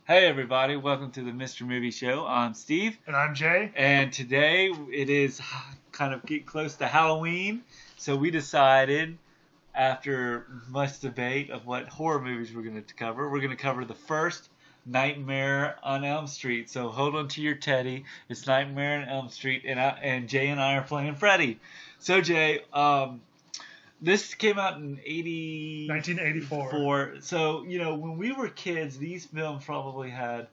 Hey everybody, welcome to the Mr. Movie Show. I'm Steve. And I'm Jay. And today it is kind of getting close to Halloween, so we decided, after much debate of what horror movies we're going to cover the first Nightmare on Elm Street. So hold on to your teddy. It's Nightmare on Elm Street, and Jay and I are playing Freddie. So Jay, this came out in 1984. So, when we were kids, these films probably had,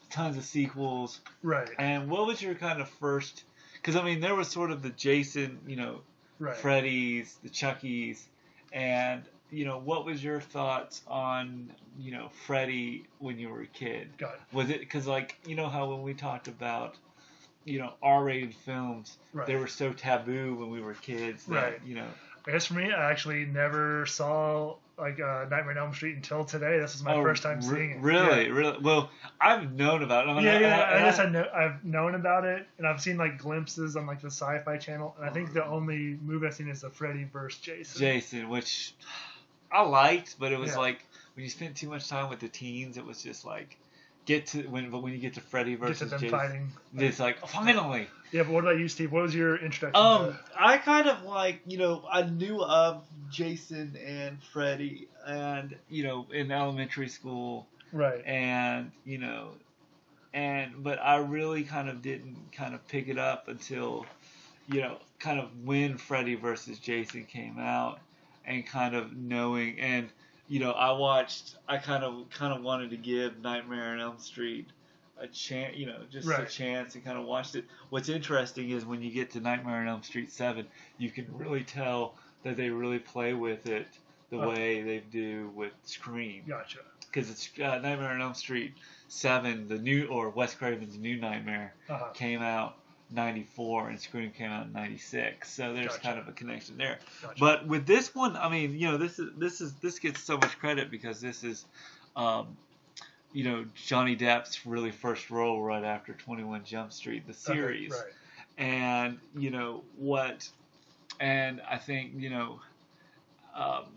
tons of sequels. Right. And what was your kind of first... Because, there was sort of the Jason, right. Freddy's, the Chucky's. And, what was your thoughts on, Freddy when you were a kid? Got it. Was it... Because, how when we talked about... R-rated films, right. They were so taboo when we were kids that, right. I guess for me, I actually never saw Nightmare on Elm Street until today. This was my first time seeing it. Really, yeah. really. Well, I've known about it. I guess I've known about it, and I've seen glimpses on the Sci-Fi Channel. And I think the only movie I've seen is the Freddy vs. Jason. Which I liked, but it was when you spent too much time with the teens, it was just when you get to Freddy versus Jason, fighting. It's finally. Yeah, but what about you, Steve? What was your introduction? I kind of I knew of Jason and Freddy, and in elementary school, right? And but I really kind of didn't pick it up until kind of when Freddy versus Jason came out, and kind of knowing and. I kind of wanted to give Nightmare on Elm Street a chance, a chance, and kind of watched it. What's interesting is when you get to Nightmare on Elm Street 7, you can really tell that they really play with it the way they do with Scream. Gotcha. Because it's Nightmare on Elm Street 7, Wes Craven's new Nightmare, came out 94 and Scream came out in 96, so there's kind of a connection there. Gotcha. But with this one, this gets so much credit because this is Johnny Depp's really first role right after 21 Jump Street, the series. Okay, right. And and I think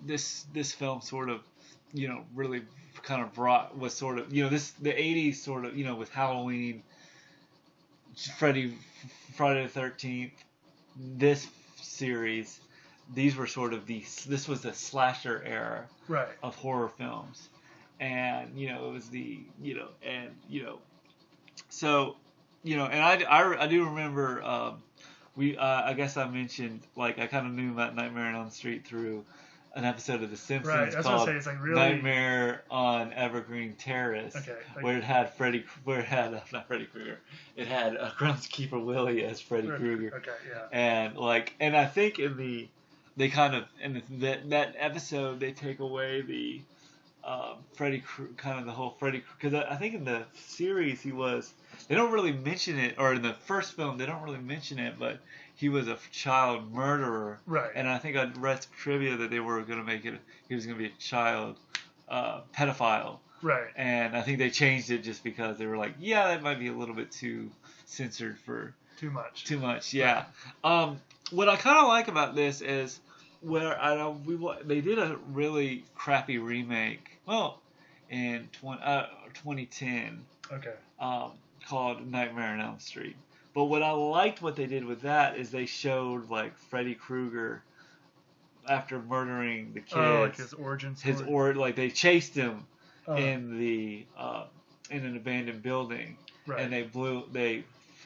this film sort of really kind of was sort of the 80s sort of with Halloween, Friday the 13th, this series, these were sort of this was the slasher era of horror films, and it was so and I do remember I guess I mentioned I kind of knew about Nightmare on Elm Street through an episode of The Simpsons called Nightmare on Evergreen Terrace, where it had not Freddy Krueger, it had groundskeeper Willie as Freddy Krueger. Okay, yeah. And I think in that episode they take away the Freddy kind of the whole Freddy, because I think in the series they don't really mention it, or in the first film they don't really mention it, but he was a child murderer, and I think I read some trivia that they were going to make it. He was going to be a child pedophile, and I think they changed it just because they were like, yeah, that might be a little bit too censored for too much, yeah. What I kind of like about this is where they did a really crappy remake, in 2010, called Nightmare on Elm Street. But what I liked what they did with that is they showed Freddy Krueger after murdering the kids. His origin story. They chased him in an abandoned building, and they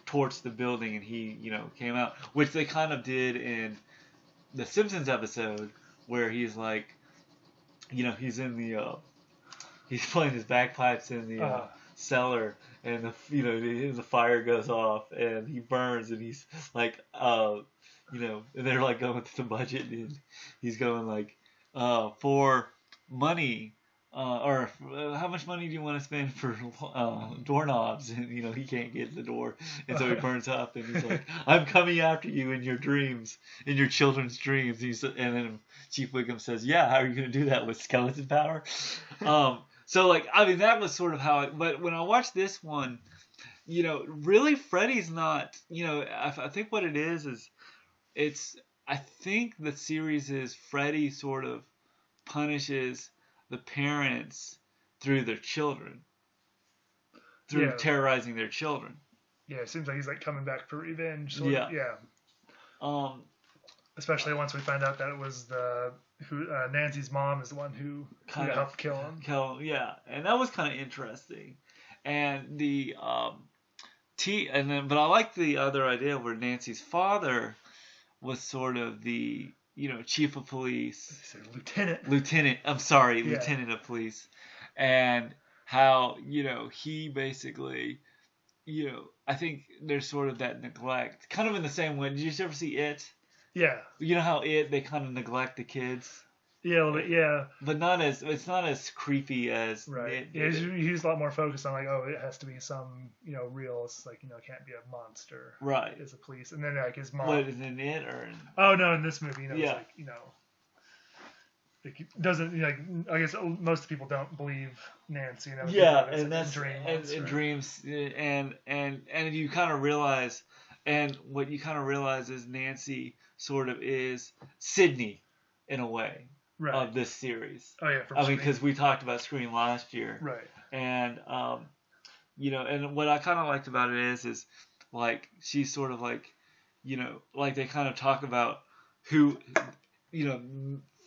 torched the building, and he came out, which they kind of did in the Simpsons episode where he's he's in the he's playing his bagpipes in the cellar, and the fire goes off and he burns, and he's and they're going through the budget, and he's going for money, or how much money do you want to spend for doorknobs, and he can't get the door, and so he burns up, and he's like, I'm coming after you in your dreams, in your children's dreams, and then Chief Wiggum says, yeah, how are you going to do that with skeleton power? So that was sort of how but when I watched this one, really Freddy's not, I think what it is I think the series is Freddy sort of punishes the parents through their children. through terrorizing their children. Yeah, it seems like he's like coming back for revenge. Sort of. Yeah. Especially once we find out that it was Nancy's mom is the one who helped kill him. And that was kind of interesting. And but I like the other idea where Nancy's father was sort of the chief of police. Lieutenant. I'm sorry, lieutenant of police, and how he basically. I think there's sort of that neglect, kind of in the same way. Did you ever see It? Yeah. You know how they kind of neglect the kids. Yeah, a little bit, yeah. But it's not as creepy as right. He's a lot more focused on like, oh, it has to be some real. It's like it can't be a monster. Right. As a police, and then like his mom. What is in It or? Oh no, in this movie, it's like it doesn't I guess most people don't believe Nancy. And that's dreams, and you kind of realize, and what you kind of realize is Nancy sort of is Sydney, in a way, of this series. Oh yeah, because we talked about Scream last year, right? And and what I kind of liked about it is like she's sort of like, like they kind of talk about who,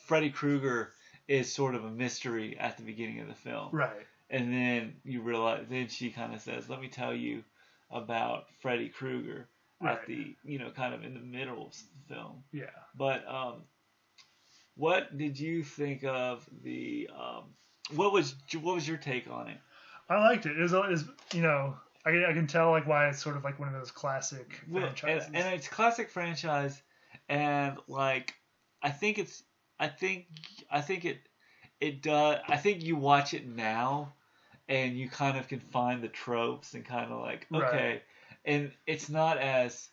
Freddy Krueger is sort of a mystery at the beginning of the film. Right. And then you realize, then she kind of says, let me tell you about Freddy Krueger at the, kind of in the middle of the film. Yeah. But what did you think of the, what was your take on it? I liked it. It was I can tell like why it's sort of like one of those classic franchises. And it's classic franchise, and like I think it does. I think you watch it now, and you kind of can find the tropes and kind of like okay, and it's not as.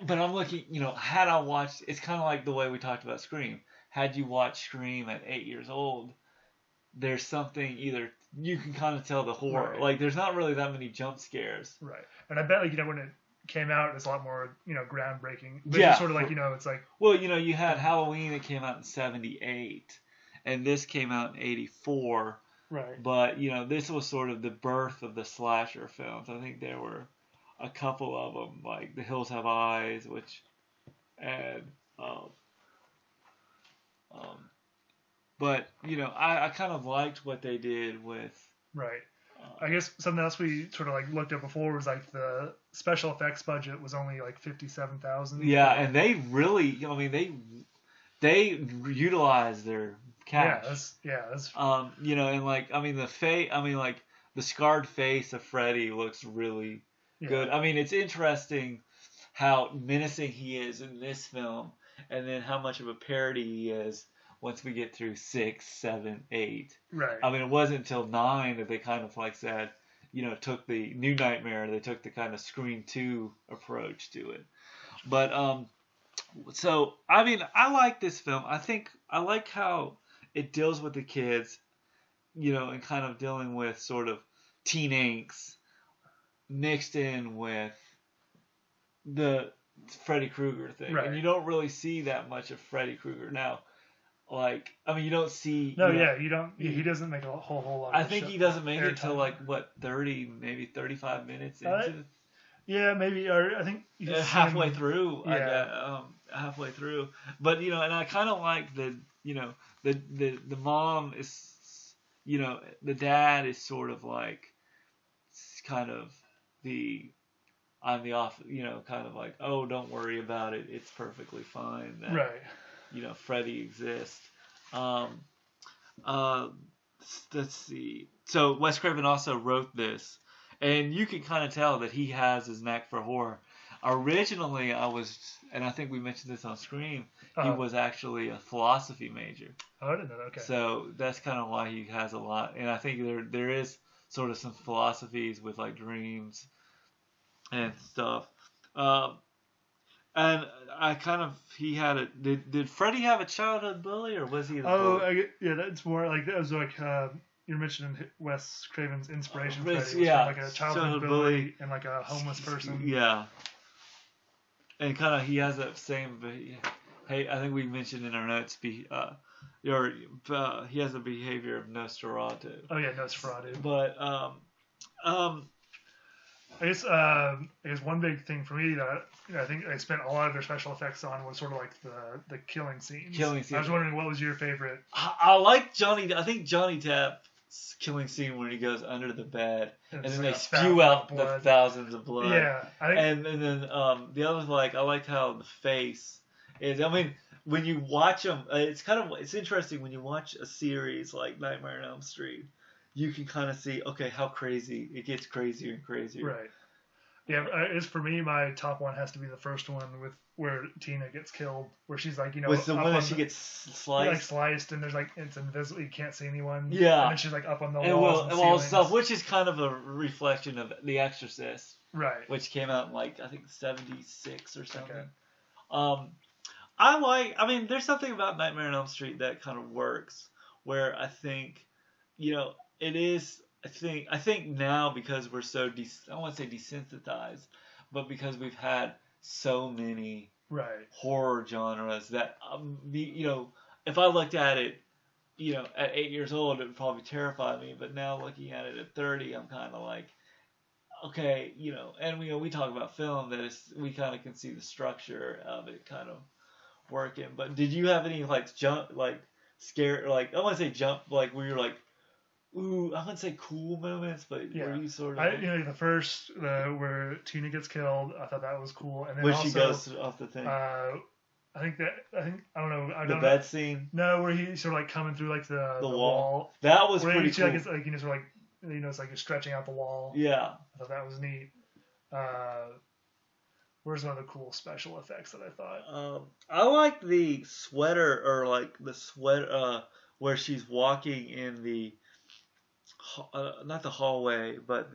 But I'm looking, had I watched, it's kind of like the way we talked about Scream. Had you watched Scream at 8 years old, there's something either you can kind of tell the horror. Like there's not really that many jump scares. Right, and I bet when it came out, it's a lot more, groundbreaking. But it's sort of like, it's like... Well, you had Halloween that came out in 1978, and this came out in 1984. Right. But, this was sort of the birth of the slasher films. I think there were a couple of them, like The Hills Have Eyes, and, but, I kind of liked what they did with... Right. I guess something else we sort of like looked at before was like the special effects budget was only like $57,000. Yeah, and they really, they utilized their cash. That's and like the scarred face of Freddy looks really good. I mean, it's interesting how menacing he is in this film, and then how much of a parody he is once we get through 6, 7, 8. Right. I mean, it wasn't until 9 that they kind of like said, took the New Nightmare, they took the kind of Scream 2 approach to it. But, so, I mean, I like this film. I like how it deals with the kids, and kind of dealing with sort of teen angst mixed in with the Freddy Krueger thing. Right. And you don't really see that much of Freddy Krueger now. Like, I mean, you don't see... No, you don't... He doesn't make a whole lot of I think he doesn't make it till, like, 30, maybe 35 minutes into... Yeah, maybe, or I think... halfway through. Yeah. Halfway through. But, and I kind of like the mom is... the dad is sort of like... kind of on the off... kind of like, oh, don't worry about it. It's perfectly fine. That, right. Freddy exists. Let's see. So Wes Craven also wrote this, and you can kind of tell that he has his knack for horror. Originally, and I think we mentioned this on Scream, he was actually a philosophy major. Oh, I didn't know that. Okay. So that's kind of why he has a lot, and I think there is sort of some philosophies with like dreams and stuff. And I kind of, he had a, did Freddy have a childhood bully, or was he the bully? Yeah, that's more like, that was like, you're mentioning Wes Craven's inspiration for Freddy. Yeah. Like a childhood bully and like a homeless person. Yeah. And kind of, he has that same, hey, I think we mentioned in our notes, he has a behavior of Nosferatu. Oh yeah, Nosferatu. But, I guess one big thing for me that I think I spent a lot of their special effects on was sort of like the killing scenes. I was wondering what was your favorite. I like Johnny. I think Johnny Depp's killing scene when he goes under the bed and then they spew out the thousands of blood. Yeah, and then the other I liked how the face is. I mean, when you watch them, it's interesting when you watch a series like Nightmare on Elm Street. You can kind of see, okay, how crazy it gets, crazier and crazier. Right. Yeah, it's for me. My top one has to be the first one with where Tina gets killed, where she's like, with the one that she gets sliced, like sliced, and there's like it's invisible, you can't see anyone. Yeah. And then she's like up on the walls and ceilings. Stuff, which is kind of a reflection of The Exorcist, right? Which came out in I think '76 or something. Okay. I mean, there's something about Nightmare on Elm Street that kind of works, where I think, it is. I think now because we're so I don't want to say desensitized, but because we've had so many horror genres that if I looked at it, at 8 years old, it would probably terrify me. But now looking at it at 30, I'm kind of like, okay, and we talk about film that we kind of can see the structure of it kind of working. But did you have any scare I want to say jump where you're like, ooh, I wouldn't say cool moments, but were you sort of... the first where Tina gets killed, I thought that was cool. And then where she goes off the thing. I don't know. The bed scene? No, where he's sort of coming through the wall. That was pretty cool. It's like you're stretching out the wall. Yeah. I thought that was neat. Where's some other cool special effects that I thought? I like the sweater, or the sweater, where she's walking in the... not the hallway, but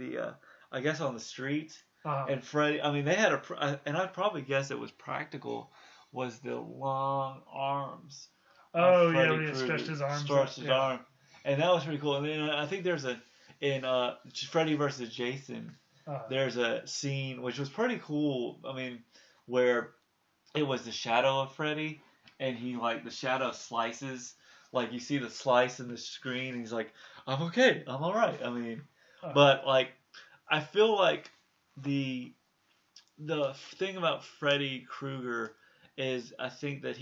I guess on the street. And Freddie, I mean, they had and I'd probably guess it was practical, was the long arms. Oh, yeah, when he stretched his arms. Arm. And that was pretty cool. And then I think there's in Freddie versus Jason, there's a scene which was pretty cool. I mean, where it was the shadow of Freddie, and he, the shadow slices. You see the slice in the screen, and he's like, I'm okay, I'm alright. I mean, but, I feel like the thing about Freddy Krueger is, I think that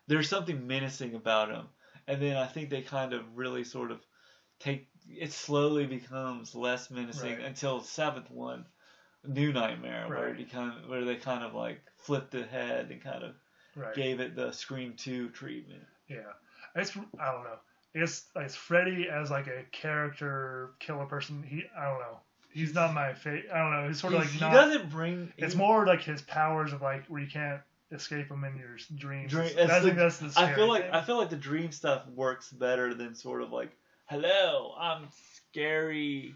there's something menacing about him. And then I think they kind of really sort of it slowly becomes less menacing until the seventh one, New Nightmare, where they kind of, flipped the head and kind of gave it the Scream 2 treatment. Yeah. I don't know. It's Freddy as a character killer person. I don't know. He's not my favorite. I don't know. He's sort of he doesn't bring. It's more his powers of where you can't escape him in your dreams. I think that's the scary thing. I feel like the dream stuff works better than sort of hello, I'm scary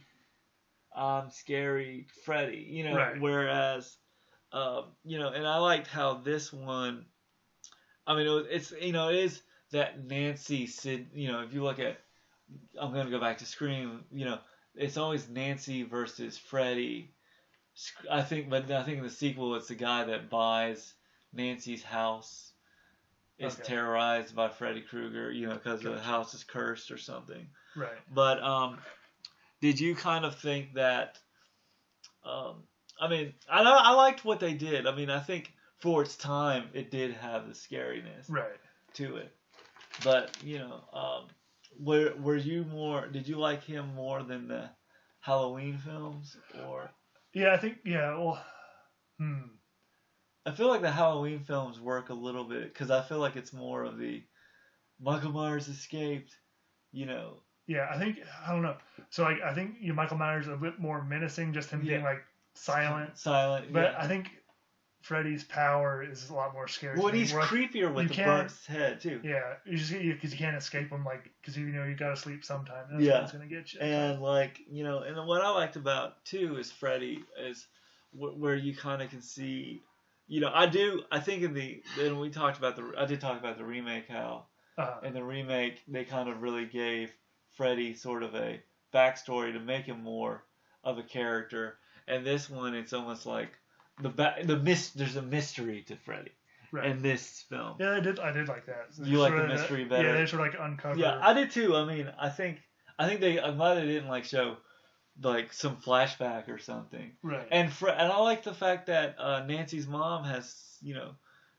Freddy. Whereas, and I liked how this one. I mean, it is. That Nancy Sid, if you look at, I'm going to go back to Scream, it's always Nancy versus Freddy. I think in the sequel, it's the guy that buys Nancy's house is terrorized by Freddy Krueger, because the house is cursed or something. Right. But, did you kind of think that, I mean, I liked what they did. I mean, I think for its time, it did have the scariness to it. But, were you more... Did you like him more than the Halloween films, or... Yeah, I think... Yeah, well... I feel like the Halloween films work a little bit, because I feel like it's more of the... Michael Myers escaped, Yeah, I think... I don't know. So, I think Michael Myers is a bit more menacing, just him being, silent. Silent, But I think... Freddy's power is a lot more scary. Well, he's creepier with the burnt head too. Yeah, because you can't escape him. Because you gotta sleep sometime. That's what's gonna get you. And and what I liked about too is Freddy is where you kind of can see. I think then we talked about I did talk about the remake how in the remake they kind of really gave Freddy sort of a backstory to make him more of a character, and this one it's almost like. There's a mystery to Freddy in this film. Yeah, I did like that. You like the mystery better? Yeah, they sort of uncover. Yeah, I did too. I mean, I think I'm glad they didn't show like some flashback or something. Right. And I like the fact that Nancy's mom has,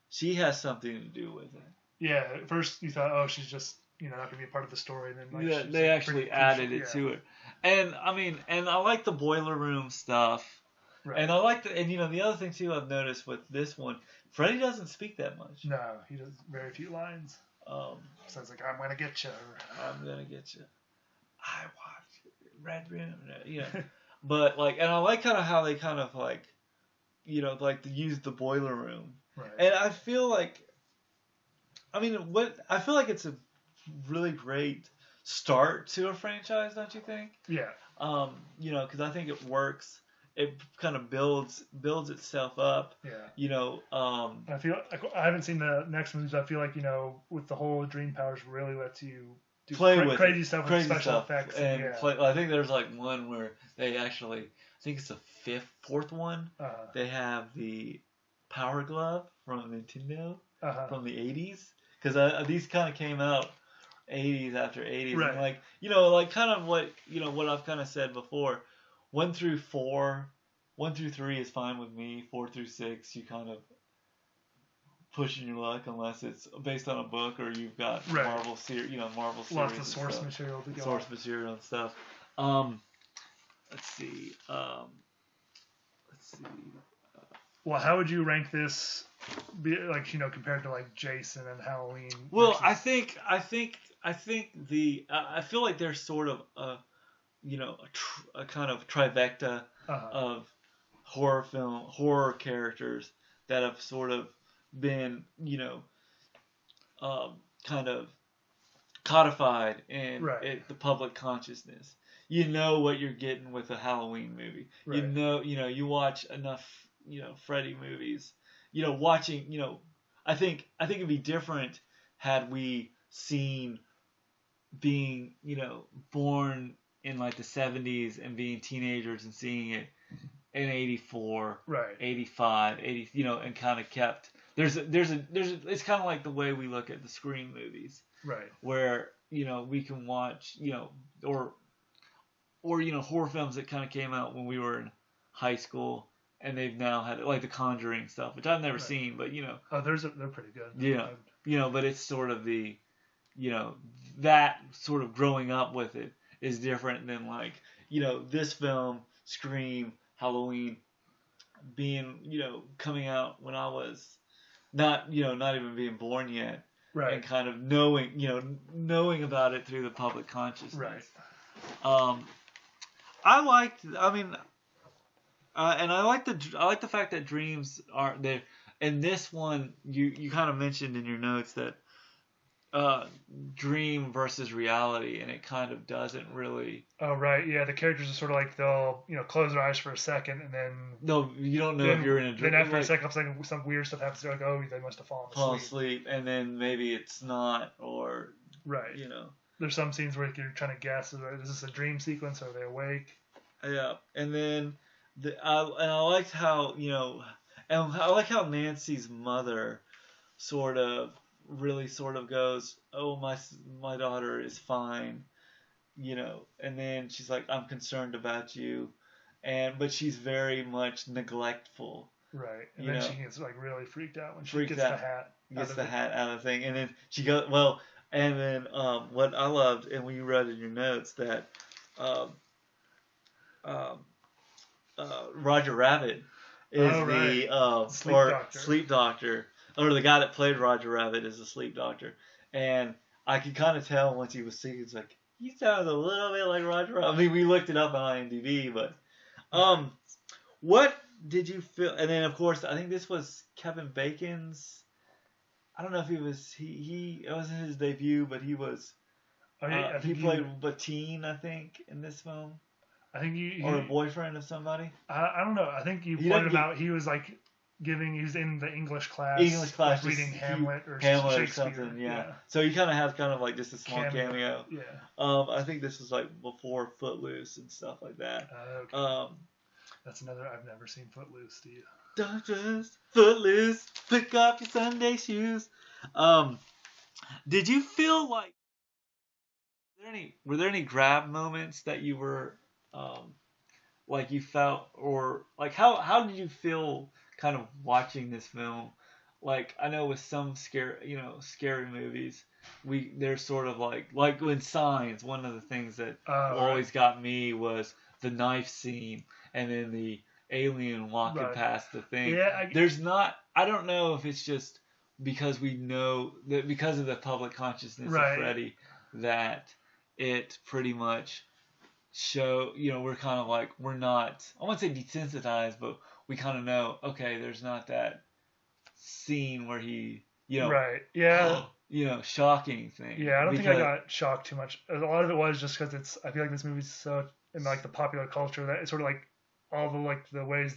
she has something to do with it. Yeah. At first you thought, oh, she's just not going to be a part of the story, and then like they actually added it to it. And I mean, and I like the boiler room stuff. Right. And I like the other thing too I've noticed with this one, Freddie doesn't speak that much. No, he does very few lines. Sounds like I'm gonna get you. I'm gonna get you. I watch Red Room. But and I like kind of how they kind of like use the boiler room. Right. And I feel like, I feel like it's a really great start to a franchise, don't you think? Yeah. Because I think it works. It kind of builds itself up. Yeah. I feel I haven't seen the next movies. I feel like with the whole Dream Powers really lets you do crazy stuff with special effects. And I think there's one where they actually, I think it's the fourth one. They have the Power Glove from Nintendo from the 80s, because these kind of came out 80s after 80s. Right. And kind of what I've kind of said before. 1 through 3 is fine with me. 4 through 6, you kind of pushing your luck unless it's based on a book or you've got Marvel series. Lots of source material to go. Source material and stuff. Let's see. Well, how would you rank this? Compared to Jason and Halloween. Well, I think I feel like there's sort of a kind of trifecta of horror characters that have sort of been, kind of codified in the public consciousness. You know what you're getting with a Halloween movie. Right. You watch enough, Freddie movies. Watching, I think it'd be different had we seen being, born in the 70s and being teenagers and seeing it in 84, 85, 80, and kind of kept. There's it's kind of like the way we look at the Scream movies, right? Where we can watch or horror films that kind of came out when we were in high school, and they've now had the Conjuring stuff, which I've never seen, but they're pretty good. Yeah, but it's sort of the that sort of growing up with it is different than this film, Scream, Halloween, being coming out when I was not even being born yet, right? And kind of knowing about it through the public consciousness, right? I like the fact that dreams are there. And this one, you kind of mentioned in your notes that dream versus reality, and it kind of doesn't really. Oh right, yeah. The characters are sort of they'll close their eyes for a second, and then no, you don't know if you're in a dream. Then after a second, some weird stuff happens. They're oh, they must have fallen asleep, and then maybe it's not, or right. There's some scenes where you're trying to guess: is this a dream sequence? Are they awake? Yeah, and then I liked how and I like how Nancy's mother really goes, oh, my daughter is fine, and then she's like, I'm concerned about you, but she's very much neglectful, right? And then she gets really freaked out when she gets the hat out of the thing, and then she goes, well, and then what I loved, and when you read in your notes that Roger Rabbit is the sleep doctor. Or the guy that played Roger Rabbit is a sleep doctor. And I could kind of tell once he was singing, it's like, he sounds a little bit like Roger Rabbit. I mean, we looked it up on IMDb, but what did you feel? And then, of course, I think this was Kevin Bacon's, I don't know if he was, it wasn't his debut, but he was, he played Bettine, I think, in this film. I think or a boyfriend of somebody. I don't know. I think you pointed him out. He was he was in the English class reading Hamlet or Shakespeare. Or something, yeah. So you kind of have just a small cameo. Yeah. I think this was before Footloose and stuff like that. Okay. That's another. I've never seen Footloose. Do you? Doctors, Footloose, pick up your Sunday shoes. Did you feel like were there any grab moments that you were like you felt, or like how did you feel kind of watching this film? Like I know with some scary movies, they're sort of like when Signs, one of the things that always got me was the knife scene and then the alien walking past the thing. Yeah, I don't know if it's just because we know that because of the public consciousness of Freddy that it pretty much we're kind of like, we're not, I wouldn't say desensitized, but we kind of know, okay, there's not that scene where he, shocking thing. Yeah, I don't think I got shocked too much. A lot of it was just because I feel like this movie's so in like the popular culture that it's sort of like all the ways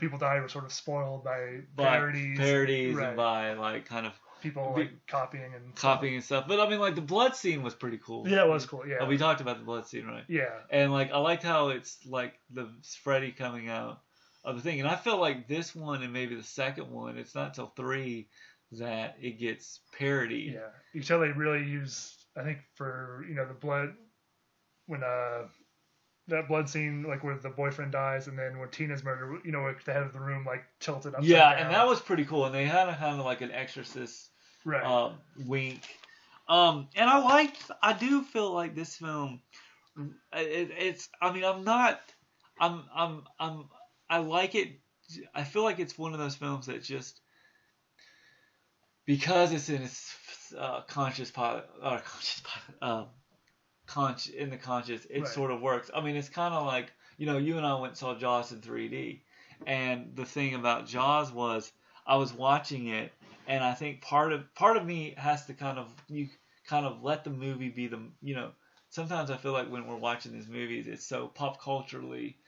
people die were sort of spoiled by parodies and by like kind of people copying and stuff. But I mean, like the blood scene was pretty cool. Yeah, it was cool. Yeah, we talked about the blood scene, right? Yeah, and like I liked how it's like the Freddy coming out of the thing, and I feel like this one and maybe the second one, it's not till 3 that it gets parodied. Yeah, you can tell they really use, I think, for the blood when that blood scene, like where the boyfriend dies, and then when Tina's murdered, with the head of the room like tilted upside down. And that was pretty cool, and they had a kind of like an Exorcist wink. And I do feel like this film, I like it. I feel like it's one of those films that just, because it's in its in the conscious, it sort of works. I mean, it's kind of like, you and I went and saw Jaws in 3D, and the thing about Jaws was I was watching it, and I think part of me has to kind of let the movie be the, sometimes I feel like when we're watching these movies, it's so pop culturally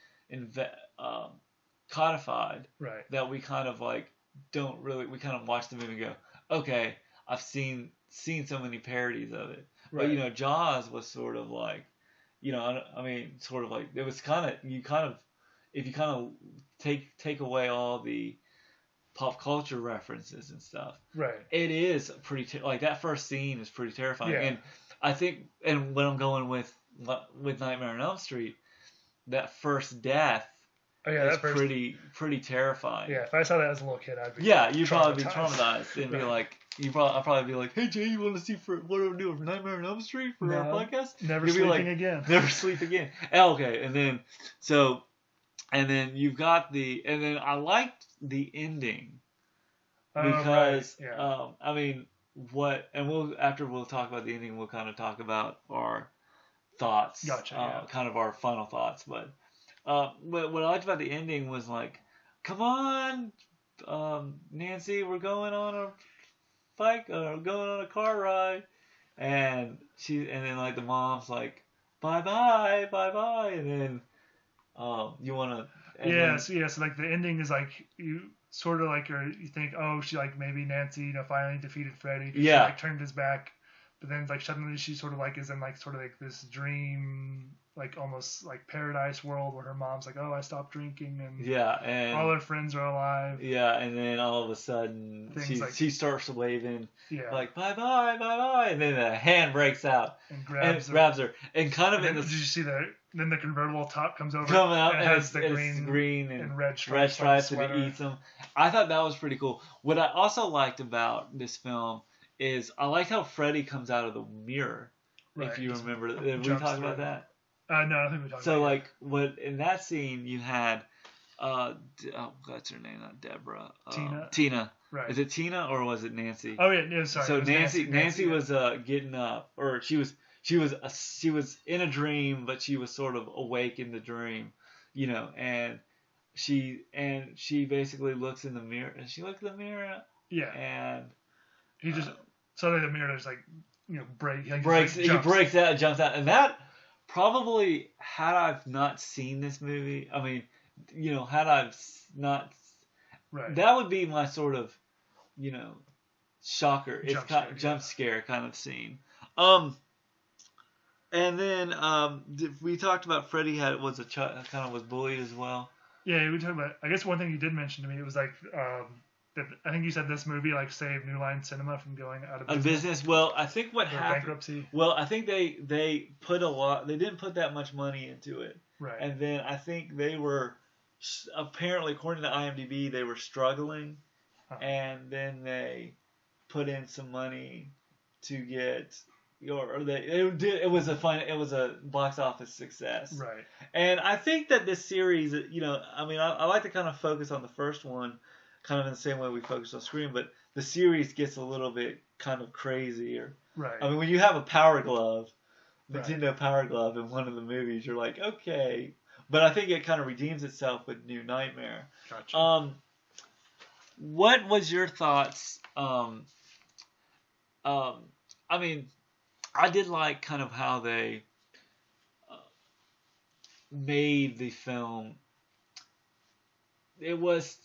codified that we kind of like don't really, we kind of watch the movie and go, okay, I've seen so many parodies of it. Right. But Jaws was sort of like, sort of like, it was if you kind of take away all the pop culture references and stuff, it is pretty like that first scene is pretty terrifying. And I think, and when I'm going with Nightmare on Elm Street, that first death. It's pretty terrifying. Yeah, if I saw that as a little kid, I'd be you'd probably be traumatized and be like, I'd probably be like, hey Jay, you want to see what are we doing for Nightmare on Elm Street for our podcast? Never sleeping again. Never sleep again. Okay, and then you've got and then I liked the ending because I mean after we'll talk about the ending, we'll kind of talk about our thoughts, kind of our final thoughts, but what I liked about the ending was like, come on, Nancy, we're going on a bike, going on a car ride, and then like the mom's like, bye bye, and then you wanna. So like the ending is like you sort of like, or you think, oh, she like maybe Nancy, finally defeated Freddy. She like turned his back, but then like suddenly she sort of like is in like sort of like this dream, like almost like paradise world where her mom's like, oh, I stopped drinking, and all her friends are alive. Yeah, and then all of a sudden she starts waving, like bye, and then a hand breaks out and grabs her, and kind of. Did you see that? Then the convertible top comes over, and it has the green and red stripes and it eats them. I thought that was pretty cool. What I also liked about this film is I like how Freddy comes out of the mirror. If you remember, we talked about that. No, I don't think we talked about that. So, like, in that scene, you had, what's her name? Not Deborah. Tina. Right. Is it Tina or was it Nancy? Oh, yeah, sorry. So Nancy was getting up, or she was in a dream, but she was sort of awake in the dream, and she basically looks in the mirror, and she looks in the mirror. Yeah. And he just, suddenly the mirror just like, he breaks out and jumps out, and that. Probably, had I not seen this movie, I mean, had I not, that would be my sort of, shocker, jump scare kind of scene. And then we talked about Freddy was bullied as well. Yeah, we talked about. I guess one thing you did mention to me, it was like I think you said this movie like saved New Line Cinema from going out of business. Well, I think what happened. Bankruptcy. Well, I think they put a lot. They didn't put that much money into it. Right. And then I think they were, apparently, according to IMDb, they were struggling. And then they put in some money to get, it was a box office success. Right. And I think that this series, I like to kind of focus on the first one, kind of in the same way we focused on Scream, but the series gets a little bit kind of crazier. Right. I mean, when you have a Power Glove, Nintendo Power Glove in one of the movies, you're like, okay. But I think it kind of redeems itself with New Nightmare. Gotcha. What was your thoughts? I mean, I did like kind of how they made the film. It was,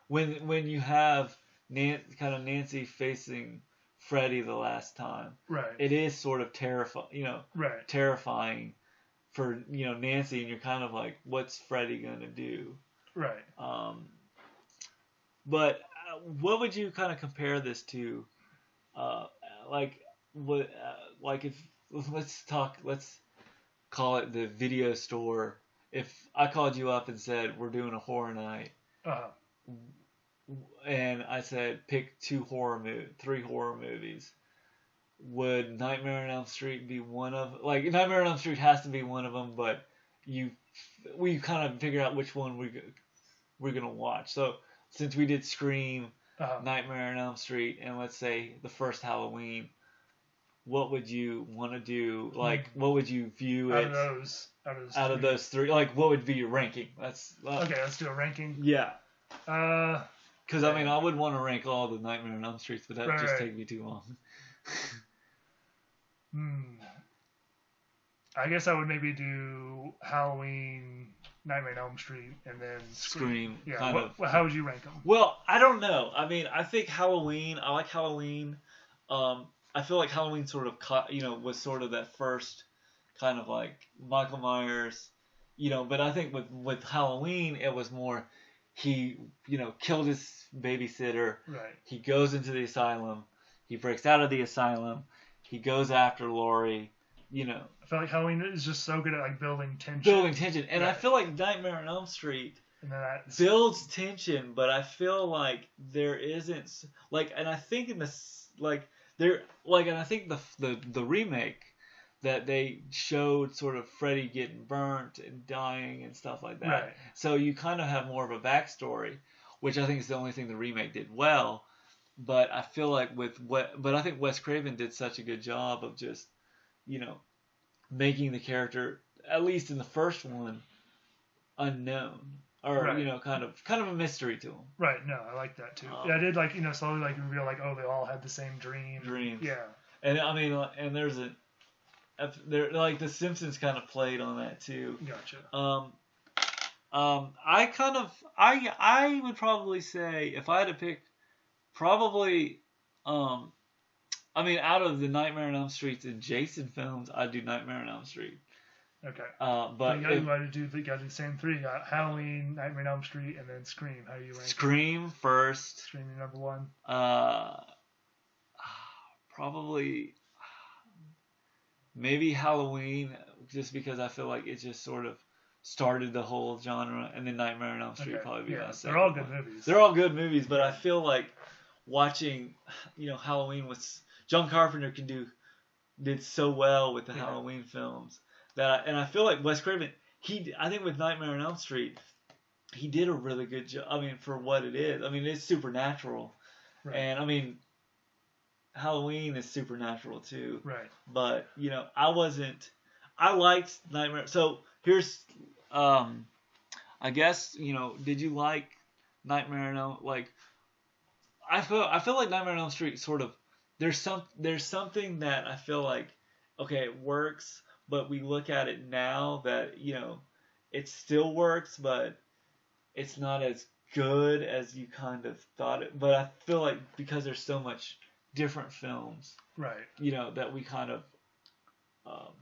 when you have kind of Nancy facing Freddie the last time, right? It is sort of terrifying, right? Terrifying for Nancy, and you're kind of like, what's Freddie gonna do? Right. But what would you kind of compare this to? Let's call it the video store. If I called you up and said we're doing a horror night, and I said pick 3 horror movies, would Nightmare on Elm Street be one of? Nightmare on Elm Street has to be one of them, but we kind of figure out which one we're gonna watch. So since we did Scream, Nightmare on Elm Street, and let's say the first Halloween, what would you want to do? What would you view out of those 3? What would be your ranking? Okay. Let's do a ranking. Yeah. Because I would want to rank all the Nightmare on Elm Streets, but that would just take me too long. I guess I would maybe do Halloween, Nightmare on Elm Street, and then Scream. Yeah. How would you rank them? Well, I don't know. I mean, I think Halloween. I like Halloween. I feel like Halloween sort of was sort of that first kind of like Michael Myers, But I think with Halloween, it was more he killed his babysitter. Right. He goes into the asylum. He breaks out of the asylum. He goes after Laurie. I feel like Halloween is just so good at building tension. And right. I feel like Nightmare on Elm Street and then builds tension, but I feel like there isn't and I think in this and I think the remake that they showed sort of Freddie getting burnt and dying and stuff like that. Right. So you kind of have more of a backstory, which I think is the only thing the remake did well. But I feel like but I think Wes Craven did such a good job of just making the character, at least in the first one, unknown or right. kind of a mystery to him. Right. No, I like that too. I did slowly reveal they all had the same dream. Dreams. Yeah. And I mean, and there's the Simpsons kind of played on that too. Gotcha. I would probably say if I had to pick, probably out of the Nightmare on Elm Street and Jason films, I'd do Nightmare on Elm Street. Okay. But you got to do the same 3. You got Halloween, Nightmare on Elm Street, and then Scream. How do you rank Scream them? first. Scream number 1. Probably maybe Halloween, just because I feel like it just sort of started the whole genre, and then Nightmare on Elm Street probably be my second. They're all good movies. They're all good movies, but I feel like watching, Halloween with John Carpenter did so well with the Halloween films and I feel like Wes Craven, I think with Nightmare on Elm Street, he did a really good job. I mean, for what it is, it's supernatural, right. And Halloween is supernatural too. Right. But I liked Nightmare. So here's, I guess did you like Nightmare on Elm? I feel like Nightmare on Elm Street sort of there's something that I feel like it works, but we look at it now that it still works, but it's not as good as you kind of thought it. But I feel like because there's so much different films, right? That we kind of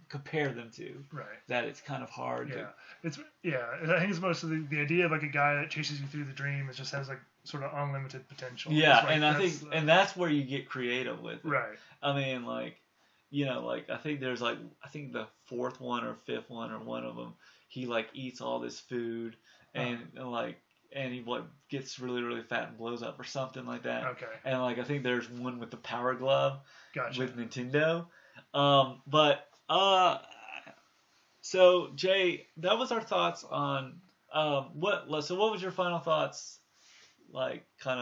compare them to, right? That it's kind of hard. I think it's most of the idea of a guy that chases you through the dream. It just has sort of unlimited potential. Yeah, and I think that's where you get creative with it. Right. like I think there's like I think the fourth one or fifth one or one of them, he like eats all this food and like and he gets really really fat and blows up or something like that. Okay. And like I think there's one with the Power Glove. Gotcha. With Nintendo. So Jay, that was our thoughts on what was your final thoughts? Like I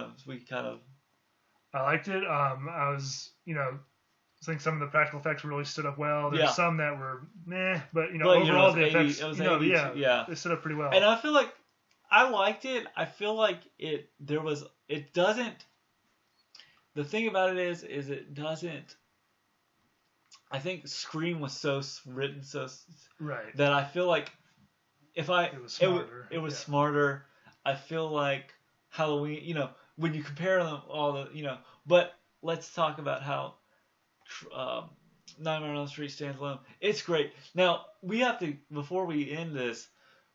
liked it. I was, I think some of the practical effects really stood up well. There's some that were meh, but overall the effects, they stood up pretty well. And I feel like I liked it. I feel like it doesn't. The thing about it is it doesn't. I think Scream was so written right that I feel like it was smarter. It was smarter. I feel like Halloween, when you compare them all but let's talk about how Nightmare on Elm Street stands alone. It's great. Now, we have to, before we end this,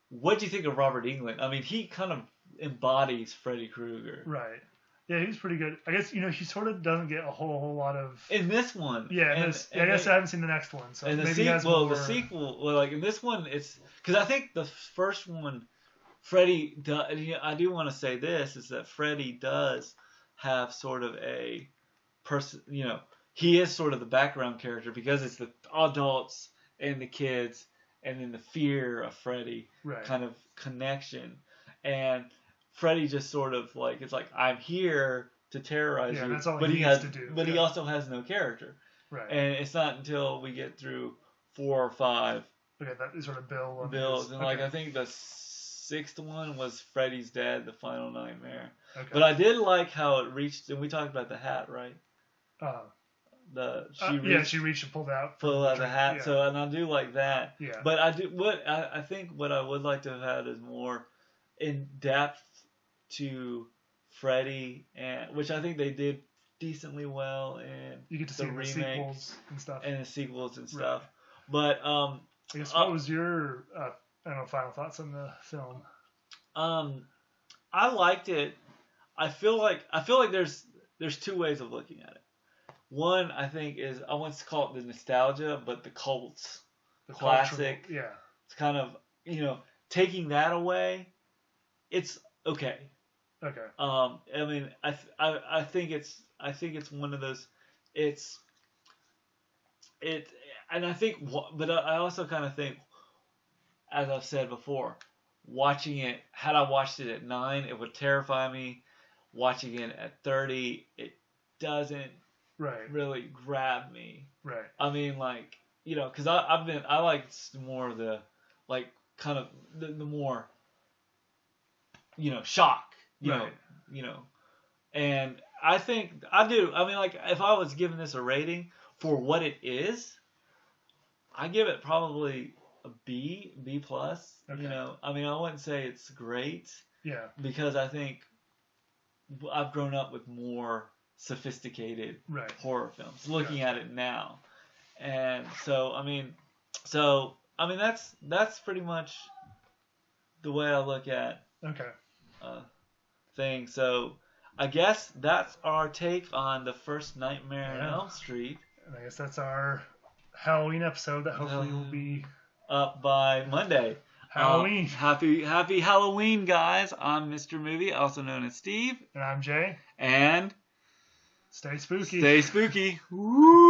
what do you think of Robert Englund? I mean, he kind of embodies Freddy Krueger. Right. Yeah, he was pretty good. I guess, he sort of doesn't get a whole lot of... In this one. Yeah, I guess I haven't seen the next one, so maybe he has more... the sequel, like in this one, it's... Because I think the first one, Freddy... I do want to say this, is that Freddy does have sort of a person... he is sort of the background character because it's the adults and the kids and then the fear of Freddy kind of connection. And Freddy just sort of like, it's like, I'm here to terrorize you. That's all he has to do. But he also has no character. Right. And it's not until we get through 4 or 5. Okay, that is sort of Bill. And like, I think the 6th one was Freddy's Dead, the final nightmare. Okay. But I did like how it reached, and we talked about the hat, right? She reached and pulled out the hat. Yeah. So, and I do like that. Yeah. But I think what I would like to have had is more in depth to Freddy, and which I think they did decently well in you get to see the sequels and stuff. And the sequels and stuff. But I guess what was your final thoughts on the film? I liked it. I feel like there's 2 ways of looking at it. One, I think, is I want to call it the nostalgia, but the cults, the classic. Cultural, yeah. It's kind of taking that away. It's okay. Okay. I mean, I think it's one of those. And I think, but I also kind of think, as I've said before, watching it. Had I watched it at 9, it would terrify me. Watching it at 30, it doesn't. Right. Really grab me. Right. I mean, like, because I like more of the, like, kind of the more, shock, right. And I think I do. I mean, like, if I was giving this a rating for what it is, I give it probably a B plus. Okay. I mean, I wouldn't say it's great. Yeah. Because I think I've grown up with more sophisticated horror films looking at it now. And so I mean that's pretty much the way I look at things. So I guess that's our take on the first Nightmare on Elm Street. And I guess that's our Halloween episode that hopefully will be up by Monday. Halloween. Happy Halloween, guys. I'm Mr. Movie, also known as Steve. And I'm Jay. And stay spooky. Stay spooky. Woo!